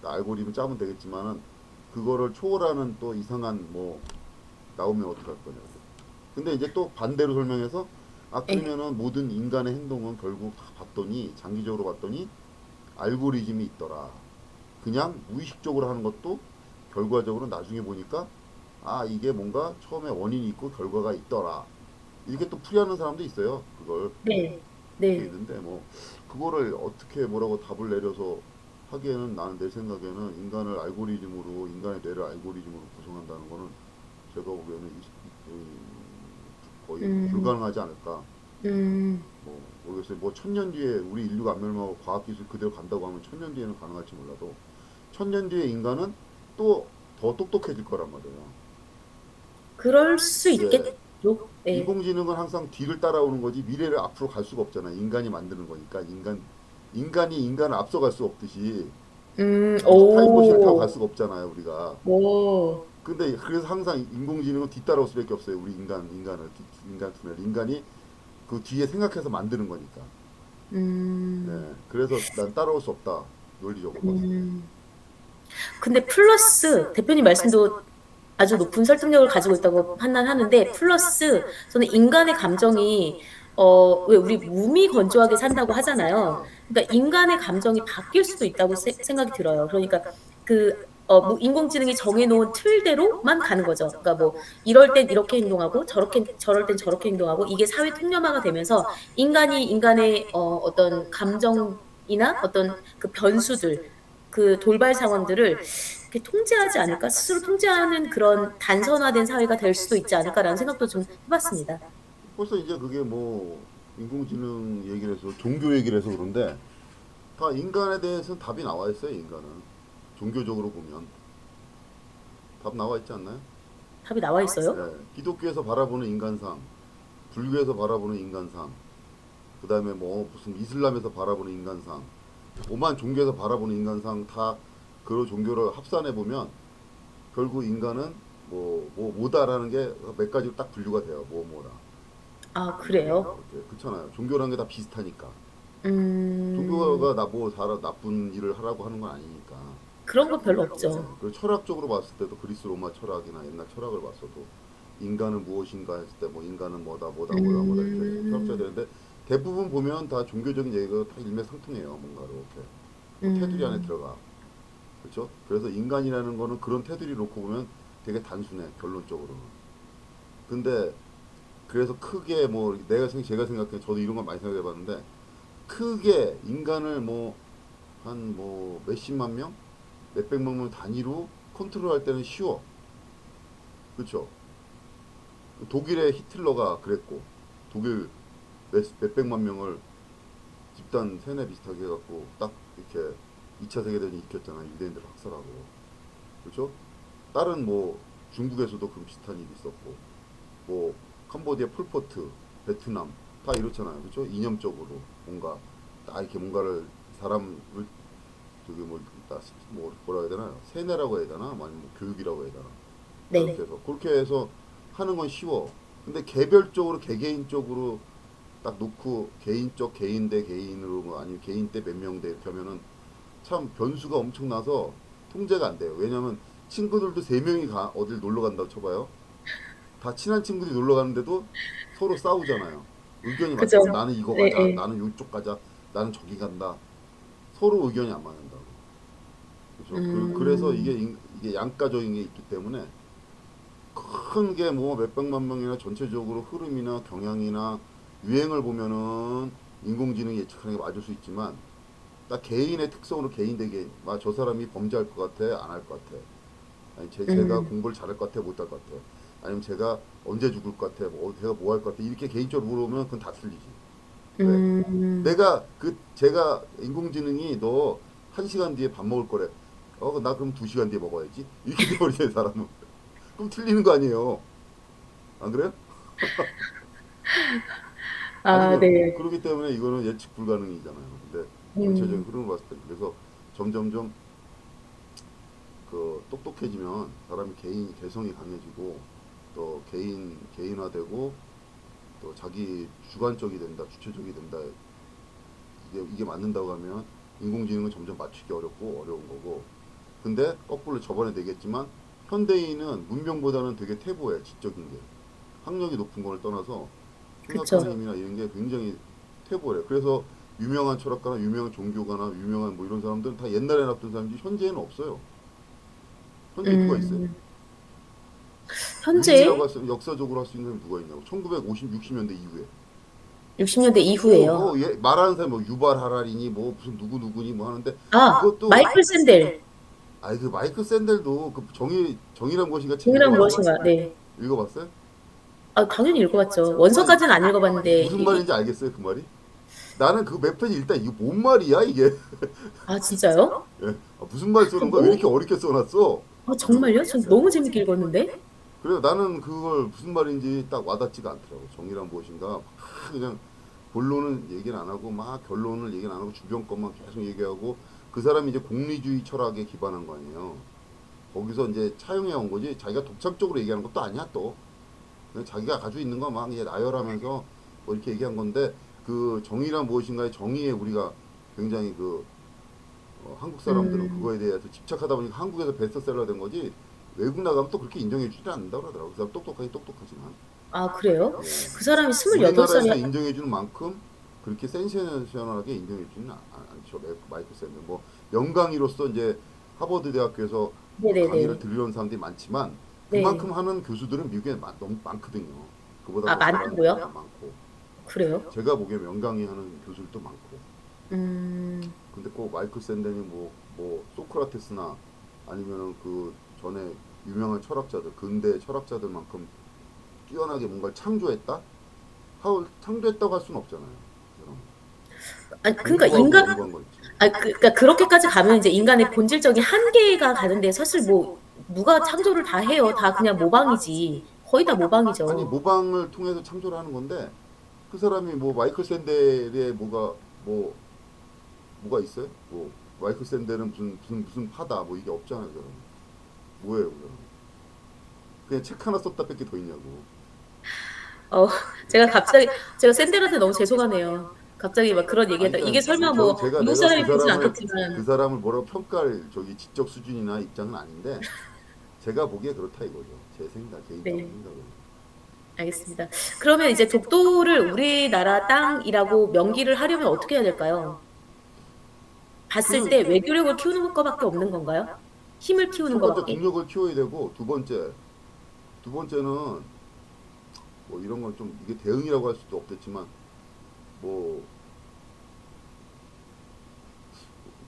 알고리즘 짜면 되겠지만은 그거를 초월하는 또 이상한 뭐 나오면 어떡할 거냐고. 근데 이제 또 반대로 설명해서 아 예, 그러면은 모든 인간의 행동은 결국 다 봤더니 장기적으로 봤더니 알고리즘이 있더라. 그냥 무의식적으로 하는 것도 결과적으로 나중에 보니까 아 이게 뭔가 처음에 원인이 있고 결과가 있더라. 이렇게 또 풀이하는 사람도 있어요. 그걸 네, 그게 네. 있는데 뭐 그거를 어떻게 뭐라고 답을 내려서 하기에는 나는 내 생각에는 인간을 알고리즘으로 인간의 뇌를 알고리즘으로 구성한다는 거는 제가 보기에는 거의 음, 불가능하지 않을까. 음. 뭐 모르겠어요. 뭐 천년 뒤에 우리 인류가 안 멸망하고 과학기술 그대로 간다고 하면 천년 뒤에는 가능할지 몰라도 천년 뒤에 인간은 또 더 똑똑해질 거란 말이에요. 그럴 수 예. 있겠죠. 예. 인공지능은 항상 뒤를 따라오는 거지 미래를 앞으로 갈 수가 없잖아요. 인간이 만드는 거니까 인간이 인간을 앞서갈 수 없듯이 타임머신을 타고 갈 오, 수가 없잖아요. 우리가. 오, 근데 그래서 항상 인공지능은 뒤따라올 수밖에 없어요. 우리 인간 두뇌를 인간이 그 뒤에 생각해서 만드는 거니까. 음, 예. 그래서 난 따라올 수 없다. 논리적으로 봤을 때. 음. 근데 플러스 대표님 말씀도 아주 높은 설득력을 가지고 있다고 판단하는데 플러스 저는 인간의 감정이 왜 우리 몸이 건조하게 산다고 하잖아요. 예. 그러니까 인간의 감정이 바뀔 수도 있다고 생각이 들어요. 그러니까 뭐 인공지능이 정해놓은 틀대로만 가는 거죠. 그러니까 뭐 이럴 땐 이렇게 행동하고 저럴 땐 저렇게 행동하고 이게 사회 통념화가 되면서 인간이 인간의 어떤 감정이나 어떤 그 변수들 그 돌발 상황들을 이렇게 통제하지 않을까? 스스로 통제하는 그런 단선화된 사회가 될 수도 있지 않을까라는 생각도 좀 해봤습니다. 벌써 이제 그게 뭐 인공지능 얘기를 해서 종교 얘기를 해서 그런데 다 인간에 대해서는 답이 나와 있어요. 인간은 종교적으로 보면 답 나와 있지 않나요? 답이 나와 있어요? 예. 기독교에서 바라보는 인간상, 불교에서 바라보는 인간상, 그 다음에 뭐 무슨 이슬람에서 바라보는 인간상, 오만 종교에서 바라보는 인간상 다 그 종교를 합산해 보면 결국 인간은 뭐다라는 게 몇 가지로 딱 분류가 돼요. 뭐라. 아, 그래요? 그렇잖아요. 종교라는 게 다 비슷하니까. 음, 종교가 나쁜 일을 하라고 하는 건 아니니까. 그런 건 별로 예. 없죠. 그리고 철학적으로 봤을 때도 그리스 로마 철학이나 옛날 철학을 봤어도 인간은 무엇인가 했을 때 뭐 인간은 뭐다 이렇게 철학자 음, 되는데 대부분 보면 다 종교적인 얘기가 다 일맥상통해요. 뭔가로 이렇게 그 테두리 안에 음, 들어가. 그렇죠? 그래서 인간이라는 거는 그런 테두리 놓고 보면 되게 단순해 결론적으로는. 근데 그래서 크게 뭐 제가 생각해 저도 이런 걸 많이 생각해 봤는데 크게 인간을 뭐 한 뭐 몇십만 명, 몇백만 명 단위로 컨트롤할 때는 쉬워. 그렇죠? 독일의 히틀러가 그랬고 독일 몇백만 명을 집단 세뇌 비슷하게 해갖고 딱 이렇게 2차 세계대전이 일으켰잖아요. 유대인들 학살하고. 그렇죠? 다른 뭐 중국에서도 그 비슷한 일이 있었고 뭐 캄보디아 폴포트, 베트남 다 이렇잖아요. 그렇죠? 이념적으로 뭔가 딱 이렇게 뭔가를 사람을 저기 뭐 뭐라 해야 되나 세뇌라고 해야 되나 아니면 뭐 교육이라고 해야 되나 네. 이렇게 해서 그렇게 해서 하는 건 쉬워. 근데 개별적으로 개개인적으로 딱 놓고 개인적 개인 대 개인으로 뭐 아니면 개인 대 몇 명 대 이렇게 하면은 참 변수가 엄청나서 통제가 안 돼요. 왜냐면 친구들도 세 명이 어딜 놀러 간다고 쳐봐요. 다 친한 친구들이 놀러 가는데도 서로 싸우잖아요. 의견이 그죠? 맞잖아. 나는 이거 네, 가자. 네. 나는 이쪽 가자. 나는 저기 간다. 서로 의견이 안 맞는다고. 그죠? 그래서 음, 이게 양가적인 게 있기 때문에 큰 게 뭐 몇백만 명이나 전체적으로 흐름이나 경향이나 유행을 보면은 인공지능이 예측하는 게 맞을 수 있지만 딱 개인의 특성으로 개인 대 개인. 저 사람이 범죄할 것 같아, 안 할 것 같아. 아니 제가 음, 공부를 잘할 것 같아, 못할 것 같아. 아니면 제가 언제 죽을 것 같아, 뭐 제가 뭐 할 것 같아. 이렇게 개인적으로 물어보면 그건 다 틀리지. 왜? 음. 제가 인공지능이 너 1시간 뒤에 밥 먹을 거래. 나 그럼 2시간 뒤에 먹어야지. 이렇게 돼버리잖아요, 사람은. 그럼 틀리는 거 아니에요. 안 그래요? 아, 아니면 네. 그렇기 때문에 이거는 예측 불가능이잖아요. 근데 전체적인 음, 흐름을 봤을 때 그래서 점점점 그 똑똑해지면 사람이 개성이 강해지고 또 개인화되고 또 자기 주관적이 된다, 주체적이 된다. 이게 맞는다고 하면 인공지능은 점점 맞추기 어렵고 어려운 거고. 근데 거꾸로 저번에 얘기했지만 현대인은 문명보다는 되게 태보해 지적인 게 학력이 높은 걸 떠나서 생각하는 그쵸. 힘이나 이런 게 굉장히 태보해. 그래서 유명한 철학가나 유명한 종교가나 유명한 뭐 이런 사람들은 다 옛날에 났던 사람들이 현재에는 없어요. 현재 누가 있어요? 음, 현재 유일이라고 할 수, 역사적으로 할 수 있는 사람이 누가 있냐고. 1950, 60년대 이후에. 60년대 이후에요. 말하는 사람이 뭐 유발 하라리니 뭐 무슨 누구 누구니 뭐 하는데 아, 그것도 마이클 샌델. 그 마이클 샌델도 그 정의란 무엇인가 책 동일한 읽어봤어요? 무엇인가? 네. 읽어봤어요? 아, 당연히 읽어봤죠. 아니 원서까지는 안 읽어봤는데, 무슨 말인지 알겠어요 그 말이? 나는 그 몇 페이지 일단 이거 뭔 말이야 이게? 아, 진짜요? 예? 무슨 말 저 쓰는 거야? 왜 이렇게 너무, 어렵게 써놨어? 아, 정말요? 전 너무 재밌게 읽었는데? 그래서 나는 그걸 무슨 말인지 딱 와닿지가 않더라고. 정의란 무엇인가? 막 그냥 본론은 얘기를 안 하고 막 결론을 얘기를 안 하고 주변 것만 계속 얘기하고 그 사람이 이제 공리주의 철학에 기반한 거 아니에요. 거기서 이제 차용해 온 거지 자기가 독창적으로 얘기하는 것도 아니야 또. 그냥 자기가 가지고 있는 거 막 이제 나열하면서 뭐 이렇게 얘기한 건데 그 정의란 무엇인가의 정의에 우리가 굉장히 한국 사람들은 음, 그거에 대해서 집착하다 보니까 한국에서 베스트셀러 된 거지 외국 나가면 또 그렇게 인정해 주지 않는다고 그러더라고. 그 사람 똑똑하긴 똑똑하지만. 아, 그래요? 예. 그 사람이 우리나라에서 28살이야. 인정해 주는 만큼 그렇게 센세이셔널하게 인정해 주지는 않죠. 마이클 샌들. 뭐 영광이로서 이제 하버드 대학교에서 강의를 네네네. 들으려는 사람들이 많지만 네. 그만큼 하는 교수들은 미국에 너무 많거든요. 그보다 아, 더 잘하는 교수도 많다고요? 많고. 그래요? 제가 보기에 명강의 하는 교수들도 많고. 음, 근데 꼭 마이클 샌델이 뭐 소크라테스나 아니면은 그 전에 유명한 철학자들, 근대 철학자들만큼 뛰어나게 뭔가를 창조했다? 창조했다고 할 수는 없잖아요. 그럼 아니, 그러니까 공부하고 연구한 거 있지. 그러니까 그렇게까지 가면 이제 인간의 본질적인 한계가 가는데 사실 뭐, 누가 창조를 다 해요? 다 그냥 모방이지. 거의 다 아니 모방이죠. 모방을 통해서 창조를 하는 건데 그 사람이 뭐 마이클 샌델의 뭐가 있어요? 뭐 마이클 샌델은 무슨 파다 뭐 이게 없잖아요. 그럼 뭐예요, 그럼? 그냥 책 하나 썼다 뺄게 더 있냐고. 어, 제가 갑자기, 제가 샌들한테 너무 죄송하네요. 갑자기 막 그런 아니 얘기했다. 이게 그러니까 설마 저 뭐, 제가 미국 내가 사람이 보진 않겠지만, 그 사람을 뭐라고 평가할 저기 지적 수준이나 입장은 아닌데 제가 보기에 그렇다 이거죠. 제 생각 개인적인 네, 생각은. 알겠습니다. 그러면 이제 독도를 우리나라 땅이라고 명기를 하려면 어떻게 해야 될까요? 봤을 그 때 외교력을 키우는 것밖에 없는 건가요? 힘을 키우는 첫 번째 것밖에? 국력을 키워야 되고 두 번째는 뭐 이런 건 좀 이게 대응이라고 할 수도 없겠지만 뭐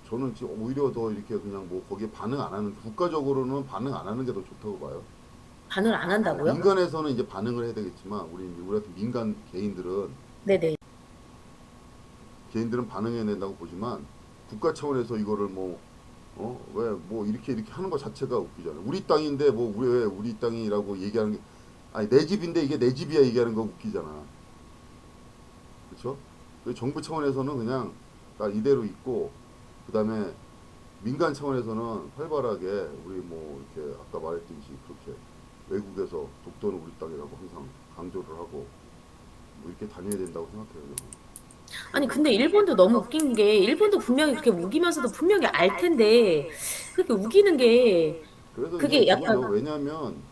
저는 지금 오히려 더 이렇게 그냥 뭐 거기에 반응 안 하는 국가적으로는 반응 안 하는 게 더 좋다고 봐요. 반응을 안 한다고요? 민간에서는 이제 반응을 해야 되겠지만 우리 같은 민간 네네. 개인들은 반응해야 된다고 보지만 국가 차원에서 이거를 뭐 왜 뭐 이렇게 하는 것 자체가 웃기잖아요. 우리 땅인데 뭐 왜 우리 땅이라고 얘기하는 게 아니 내 집인데 이게 내 집이야 얘기하는 거 웃기잖아. 그렇죠? 정부 차원에서는 그냥 딱 이대로 있고 그다음에 민간 차원에서는 활발하게 우리 뭐 이렇게 아까 말했듯이 그렇게 외국에서 독도는 우리 땅이라고 항상 강조를 하고 뭐 이렇게 다녀야 된다고 생각해요. 저는. 아니 근데 일본도 너무 웃긴 게 일본도 분명히 그렇게 우기면서도 분명히 알 텐데 그렇게 우기는 게 그래서 이제 그게 그거죠. 약간 왜냐하면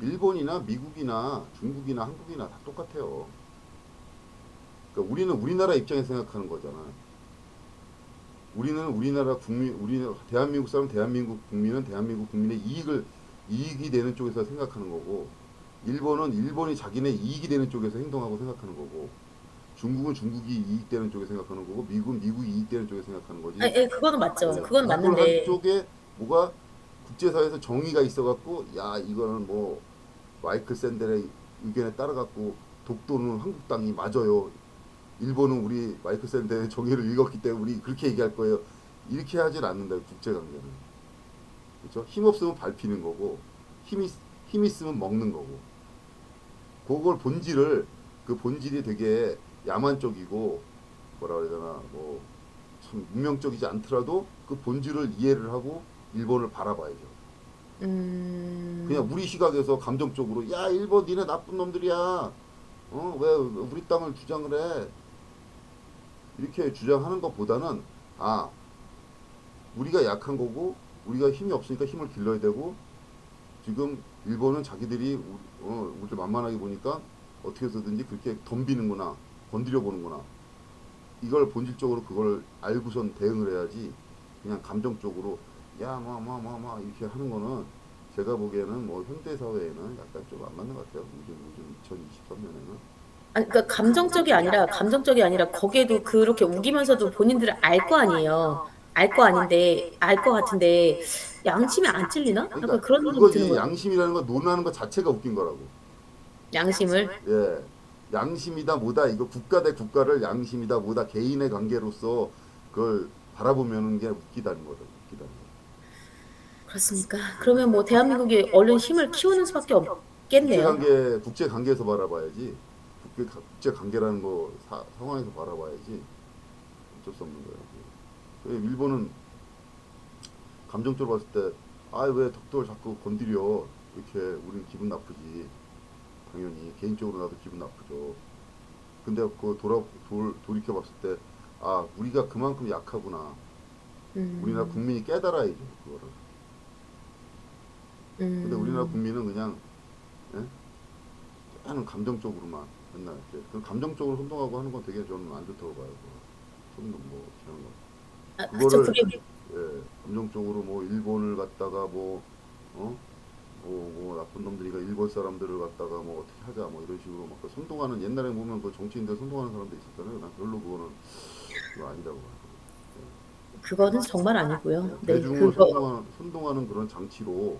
일본이나 미국이나 중국이나 한국이나 다 똑같아요. 그러니까 우리는 우리나라 입장에서 생각하는 거잖아. 우리는 우리나라 국민, 우리 대한민국 사람, 대한민국 국민은 대한민국 국민의 이익이 되는 쪽에서 생각하는 거고, 일본은 일본이 자기네 이익이 되는 쪽에서 행동하고 생각하는 거고, 중국은 중국이 이익되는 쪽에 생각하는 거고, 미국은 미국이 이익되는 쪽에 생각하는 거지. 예, 그거는 맞죠. 예, 그건 누굴 맞는데 한쪽에 뭐가 국제사회에서 정의가 있어갖고, 야 이거는 뭐 마이클 샌델의 의견에 따라갖고 독도는 한국 땅이 맞아요. 일본은 우리 마이클 샌델의 정의를 읽었기 때문에 우리 그렇게 얘기할 거예요. 이렇게 하진 않는다. 국제관계는. 그렇죠? 힘 없으면 밟히는 거고 힘 있으면 먹는 거고. 그걸 그 본질이 되게 야만적이고 뭐라 그래야 되나 뭐 참 문명적이지 않더라도 그 본질을 이해를 하고 일본을 바라봐야죠. 그냥 음, 우리 시각에서 감정적으로 야 일본 니네 나쁜 놈들이야. 왜 우리 땅을 주장을 해? 이렇게 주장하는 것보다는 아 우리가 약한 거고 우리가 힘이 없으니까 힘을 길러야 되고 지금 일본은 자기들이 우리를 만만하게 보니까 어떻게 해서든지 그렇게 덤비는구나 건드려 보는구나 이걸 본질적으로 그걸 알고선 대응을 해야지 그냥 감정적으로 야 이렇게 하는 거는 제가 보기에는 뭐 현대 사회에는 약간 좀 안 맞는 것 같아요. 요즘 2023년에는. 아니, 그러니까 감정적이 아니라 거기에도 그렇게 우기면서도 본인들은 알 거 아니에요. 알 거 아닌데 알 거 같은데 양심이 안 찔리나? 약간 그러니까 그런 생각이 드는 그거지 거예요. 양심이라는 거 논하는 것 자체가 웃긴 거라고. 양심을. 예. 양심이다 뭐다 이거 국가 대 국가를 양심이다 뭐다 개인의 관계로서 그걸 바라보면은 게 웃기다는 거죠. 웃기다는 거. 그렇습니까? 그러면 뭐 대한민국이 얼른 힘을 키우는 수밖에 없겠네요. 국제 관계에서 바라봐야지. 국제 관계라는 거 상황에서 바라봐야지. 어쩔 수 없는 거예요. 일본은 감정적으로 봤을 때 아 왜 덕도를 자꾸 건드려 이렇게 우리는 기분 나쁘지. 당연히 개인적으로 나도 기분 나쁘죠. 근데 돌이켜 봤을 때 아 우리가 그만큼 약하구나. 우리나라 음, 국민이 깨달아야죠 그거를. 근데 우리나라 음, 국민은 그냥 예? 그냥 감정적으로만 맨날 이렇게 그 감정적으로 선동하고 하는 건 되게 저는 안 좋다고 봐요. 선동 뭐 이렇게 하는 거. 아, 그쵸. 그거를 그게 예, 감정적으로 뭐 일본을 갖다가 뭐 어? 뭐 나쁜 놈들이가 일본 사람들을 갖다가 뭐 어떻게 하자 뭐 이런 식으로 막그 선동하는 옛날에 보면 그 정치인들 선동하는 사람도 있었잖아요. 난 별로 그거는 그거 아니라고 봐요. 그거는 정말 아니고요. 네, 대중을 그거 선동하는 그런 장치로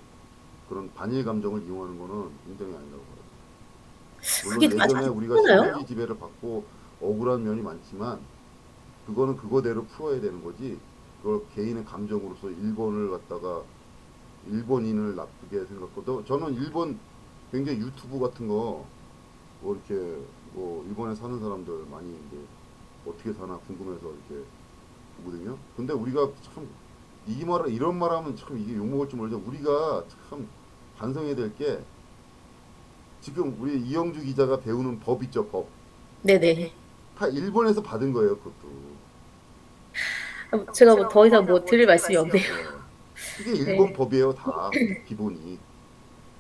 그런 반일 감정을 이용하는 거는 굉장히 아니라고 봐요. 물론 그게 예전에 아직도 우리가 그러나요? 식민지 지배를 받고 억울한 면이 많지만 그거는 그거대로 풀어야 되는 거지. 그걸 개인의 감정으로서 일본을 갖다가 일본인을 나쁘게 생각하고 저는 일본 굉장히 유튜브 같은 거 뭐 이렇게 뭐 일본에 사는 사람들 많이 이제 어떻게 사나 궁금해서 이렇게 보거든요. 근데 우리가 참 이 말을 이런 말하면 참 이게 욕먹을 줄 모르죠. 우리가 참 반성해야 될 게 지금 우리 이영주 기자가 배우는 법 있죠, 법. 네네. 다 일본에서 받은 거예요, 그것도. 제가 뭐 더 이상 뭐 드릴 말씀이 없네요. 예. 이게 일본 네. 법이에요, 다 기본이.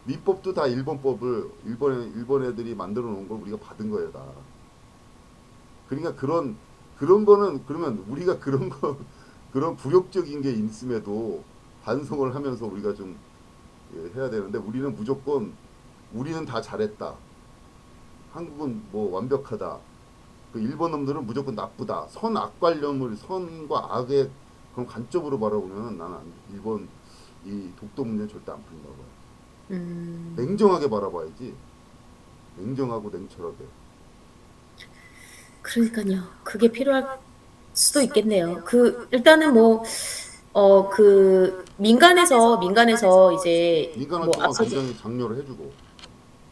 민법도 다 일본 애들이 만들어 놓은 걸 우리가 받은 거예요, 다. 그러니까 그런 거는 그러면 우리가 그런 거 그런 굴욕적인 게 있음에도 반성을 하면서 우리가 좀 해야 되는데 우리는 무조건 우리는 다 잘했다. 한국은 뭐 완벽하다. 그 일본 놈들은 무조건 나쁘다. 선악 관념을 선과 악의 그런 관점으로 바라보면 나는 일본 이 독도 문제는 절대 안 풀린다고 봐요. 냉정하게 바라봐야지. 냉정하고 냉철하게. 그러니까요. 그게 필요할 수도 있겠네요. 일단은 뭐, 민간에서 이제, 민간 뭐, 활동은 굉장히 장려를 해주고.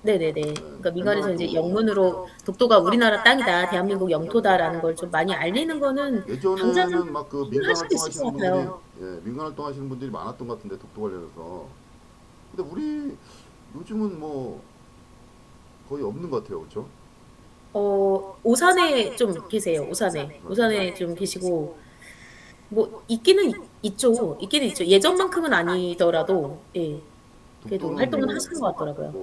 네네네. 네. 그러니까 민간에서 이제 옛날에도 영문으로 독도가 우리나라 땅이다, 대한민국 영토다라는 걸 좀 많이 알리는 거는 당장은 예전에는 막 그 민간 할 수 있을 활동하시는 것 분들이, 같아요. 예, 민간 활동하시는 분들이 많았던 것 같은데 독도 관련해서. 근데 우리 요즘은 뭐 거의 없는 것 같아요, 그렇죠? 오산에 좀 계세요. 오산에. 오산에 좀 계시고, 뭐, 있죠. 있기는 있죠. 예전만큼은 아니더라도, 예. 그래도 독도는 활동은 뭐, 하시는 것 같더라고요.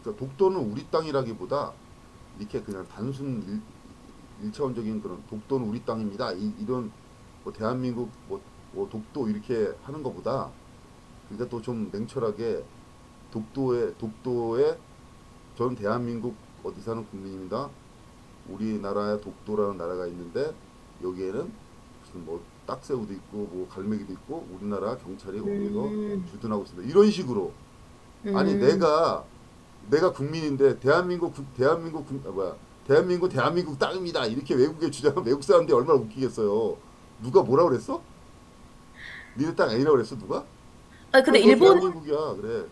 그러니까 독도는 우리 땅이라기보다 이렇게 그냥 단순 일차원적인 그런 독도는 우리 땅입니다. 이런 뭐 대한민국 뭐 독도 이렇게 하는 것보다 그러니까 또 좀 냉철하게 독도에 전 대한민국 어디 사는 국민입니다. 우리나라에 독도라는 나라가 있는데 여기에는 무슨 뭐 딱새우도 있고 뭐 갈매기도 있고 우리나라 경찰이 거기서 음, 주둔하고 있습니다. 이런 식으로 아니 음. 내가 국민인데 대한민국 땅입니다. 이렇게 외국에 주장하면 외국 사람들이 얼마나 웃기겠어요. 누가 뭐라 그랬어? 니네 땅 아니라고 그랬어 누가? 아, 그래 근데 너 일본, 대한민국이야. 그래.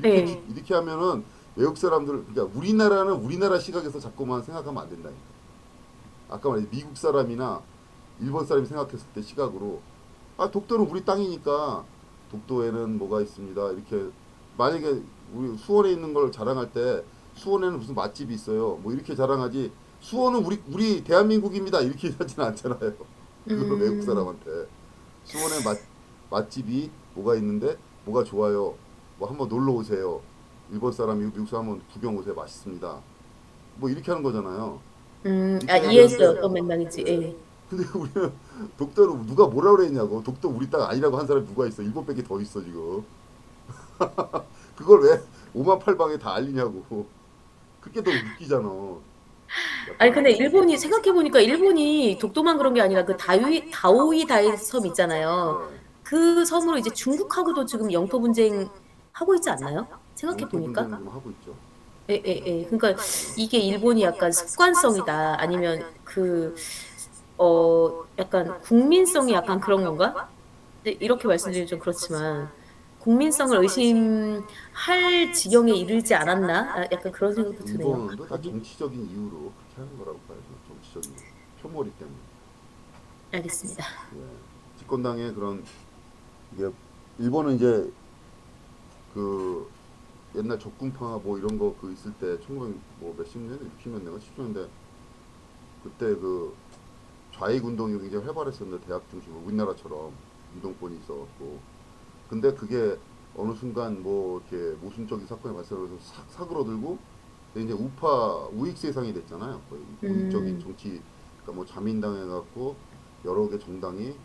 예. 이렇게 하면은 외국 사람들 그러니까 우리나라는 우리나라 시각에서 자꾸만 생각하면 안 된다니까. 아까 말했 미국 사람이나 일본 사람이 생각했을 때 시각으로 독도는 우리 땅이니까 독도에는 뭐가 있습니다. 이렇게 만약에 우리 수원에 있는 걸 자랑할 때 수원에는 무슨 맛집이 있어요. 뭐 이렇게 자랑하지. 수원은 우리 대한민국입니다. 이렇게 하지는 않잖아요. 그거는 외국 음, 사람한테 수원에 맛집이 뭐가 있는데 뭐가 좋아요. 뭐 한번 놀러 오세요. 일본 사람이 미국 사람 한번 구경 오세요. 맛있습니다. 뭐 이렇게 하는 거잖아요. 이렇게 해야 이해했어요. 되는데 어떤 맥락인지, 예. 예. 근데 우리는 독도를 누가 뭐라 그랬냐고. 독도 우리 땅 아니라고 한 사람이 누가 있어. 일본밖에 더 있어 지금. 그걸 왜 오만 팔방에 다 알리냐고. 그게 더 웃기잖아. 아니, 약간. 근데 생각해보니까 일본이 독도만 그런 게 아니라 다오이 다이 섬 있잖아요. 예. 그 섬으로 이제 중국하고도 지금 영토 분쟁 하고 있지 않나요? 영토 분쟁은 생각해보니까. 좀 하고 있죠. 예, 예, 예. 그러니까 이게 일본이 약간 습관성이다. 아니면 약간 국민성이 약간 그런 건가? 네, 이렇게 말씀드리면 좀 그렇지만, 국민성을 의심할 지경에 이르지 않았나? 약간 그런 생각도 드네요, 일본도 다 갑자기. 정치적인 이유로 그렇게 하는 거라고 봐야죠. 정치적인 표몰이 때문에. 알겠습니다. 예. 집권당의 그런 이게 일본은 이제 그 옛날 적군파 뭐 이런 거 그 있을 때 1900 뭐 몇십 년, 60년대가 70년대 그때 그 좌익 운동이 굉장히 활발했었는데 대학 중심으로 우리나라처럼 운동권이 있었고 근데 그게 어느 순간 뭐 이렇게 모순적인 사건이 발생해서 사그러들고 이제 우파 우익 세상이 됐잖아요. 거의 우익적인 음, 정치 그러니까 뭐 자민당 해갖고 여러 개 정당이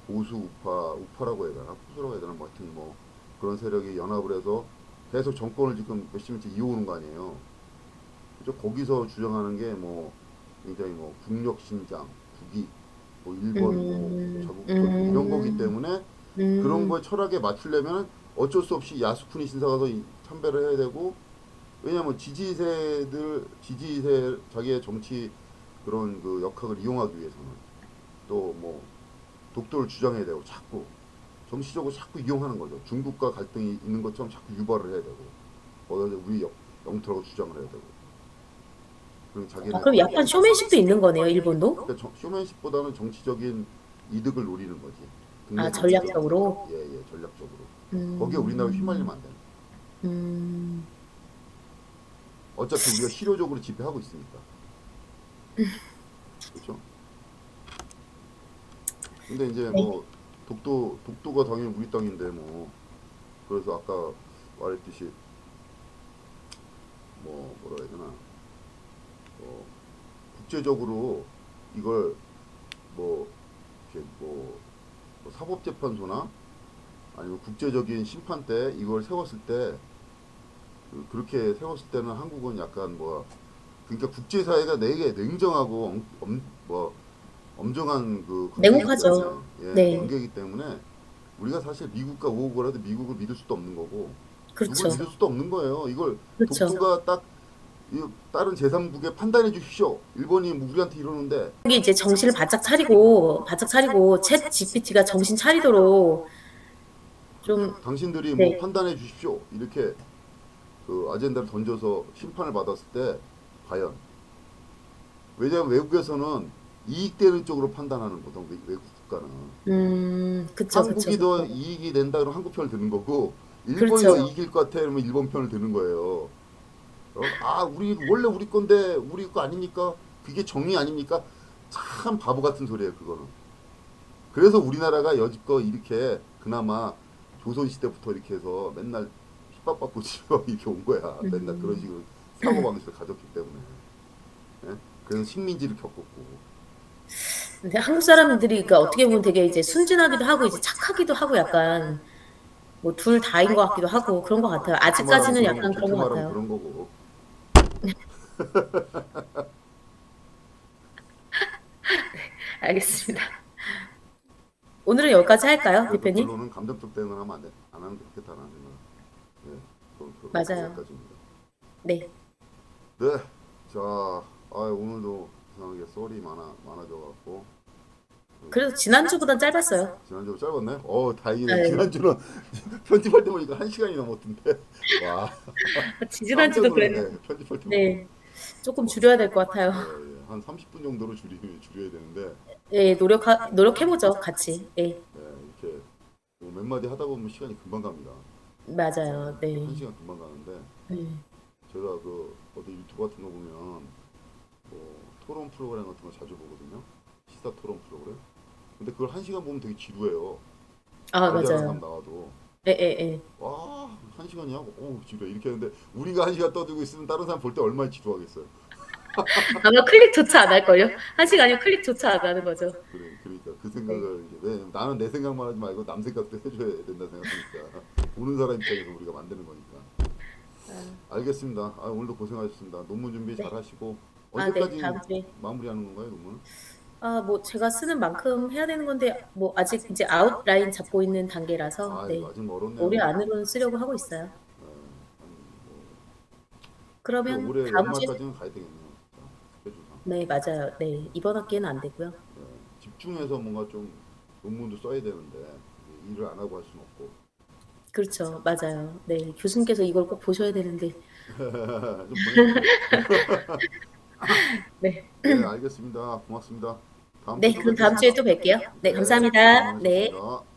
보수 우파라고 해야 되나 보수라고 해야 되나 뭐 하여튼 뭐 그런 세력이 연합을 해서 계속 정권을 지금 몇십 년째 이어오는 거 아니에요. 그죠? 거기서 주장하는 게 뭐 굉장히 뭐 국력 신장, 국익, 뭐 일본 뭐 자국권 이런 거기 음, 때문에 그런 음, 거에 철학에 맞추려면 어쩔 수 없이 야스쿠니 신사 가서 참배를 해야 되고 왜냐면 지지세 자기의 정치 그런 그 역학을 이용하기 위해서는 또 뭐 독도를 주장해야 되고 자꾸 정치적으로 자꾸 이용하는 거죠. 중국과 갈등이 있는 것처럼 자꾸 유발을 해야 되고 거기서 우리 영토라고 주장을 해야 되고 그리고 자기네 그럼 약간 쇼맨십도 있는 거네요, 일본도? 그러니까 쇼맨십보다는 정치적인 이득을 노리는 거지. 아, 국내 정치적 전략적으로? 예예 전략적으로 거기에 우리나라 휘말리면 음, 안 되는. 음, 어차피 우리가 실효적으로 지배하고 있으니까 그렇죠. 근데 이제 네. 뭐 독도가 당연히 우리 땅인데 뭐 그래서 아까 말했듯이 뭐 뭐라 해야 되나 뭐 국제적으로 이걸 뭐 이렇게 뭐 사법재판소나 아니면 국제적인 심판 때 이걸 세웠을 때 그렇게 세웠을 때는 한국은 약간 뭐 그러니까 국제사회가 되게 냉정하고 뭐 엄정한 그 관계이기 때문에 냉혹하죠. 예 네. 관계이기 때문에 우리가 사실 미국과 오고라도 미국을 믿을 수도 없는 거고 그렇죠. 믿을 수도 없는 거예요. 이걸 그렇죠. 독도가 딱 다른 제3국에 판단해 주십시오. 일본이 뭐 우리한테 이러는데 여기 이제 정신을 바짝 차리고 챗 GPT가 정신 차리도록 그렇죠. 좀, 당신들이 뭐 네, 판단해 주십시오. 이렇게 그 아젠다를 던져서 심판을 받았을 때 과연 왜냐하면 외국에서는 이익되는 쪽으로 판단하는 거든 외국 국가는 그쵸, 그쵸, 한국이 더 그쵸. 이익이 된다 그러면 한국 편을 드는 거고 일본이 더 그렇죠. 이길 것 같아 그러면 일본 편을 드는 거예요. 아 우리 원래 우리 건데 우리 거 아닙니까? 그게 정의 아닙니까? 참 바보 같은 소리예요 그거는. 그래서 우리나라가 여지껏 이렇게 그나마 조선시대부터 이렇게 해서 맨날 핍박받고 지금 이렇게 온 거야. 맨날 그런 음. 식으로 사고방식을 가졌기 때문에. 예? 그래서 식민지를 겪었고. 근데 한국 사람들이 그러니까 어떻게 보면 되게 이제 순진하기도 하고 이제 착하기도 하고 약간 뭐 둘 다인 것 같기도 하고 그런 것 같아요. 아직까지는 약간 그런 좋게 것 말하면 같아요. 그런 거고. 알겠습니다. 오늘은 여기까지 할까요, 그래도 대표님? 결론은 감정적 대응을 하면 안 돼. 안 하는 게 좋겠다는 생각. 예, 맞아요. 여기까지입니다. 네. 네, 자, 오늘도 이상하게 썰이 많아져갖고 그래도 지난주보단 짧았어요. 지난주 짧았네. 다행이네. 네. 지난주는 편집할 때 보니까 1시간이 넘었던데. 와, 깜짝 지지난주도 그랬는데. 놀랐네. 편집할 때 보니까. 네. 조금 줄여야 될 것 같아요. 한 30분 정도로 줄여야 되는데, 예, 노력해보죠, 같이. 예, 이렇게 뭐몇 마디 하다 보면 시간이 금방 갑니다. 맞아요. 네. 1시간 금방 가는데, 네. 제가 그 어디 유튜브 같은 거 보면 뭐 토론 프로그램 같은 거 자주 보거든요. 시사 토론 프로그램. 근데 그걸 1시간 보면 되게 지루해요. 아, 말 잘하는 사람 맞아요. 나와도. 예, 예, 예. 와, 1시간이야? 지루해. 이렇게 하는데 우리가 1시간 떠들고 있으면 다른 사람 볼 때 얼마나 지루하겠어요. 아마 클릭조차 안 할걸요? 한 시간이면 클릭조차 안 하는 거죠. 그러니까 그 네. 생각을 이제 왜 나는 내 생각만 하지 말고 남 생각도 해줘야 된다 생각하니까 보는 사람 입장에서 우리가 만드는 거니까. 아, 알겠습니다. 오늘도 고생하셨습니다. 논문 준비 잘 네. 하시고 아, 네. 언제까지 다음 주에. 마무리하는 건가요, 논문은? 아, 뭐, 제가 쓰는 만큼 해야 되는 건데, 뭐, 아직 이제 아웃라인 잡고 있는 단계라서, 이거 네. 아직 멀었네요. 올해 안으로는 쓰려고 하고 있어요. 그래, 그러면 올해 다음 주에, 연말까지는 가야 되겠네요. 진짜. 스케줄상. 네, 맞아요. 네. 이번 학기에는 안 되고요. 집중해서 뭔가 좀 논문도 써야 되는데 일을 안 하고 할 수는 없고 그렇죠. 맞아요. 네. 교수님께서 이걸 꼭 보셔야 되는데, 좀 보내주세요. 네. 네, 알겠습니다. 고맙습니다. 다음 네. 주에 또 그럼 다음 주에 뵙겠습니다. 또 뵐게요. 네. 네, 고생 감사합니다. 네. 많으셨습니다.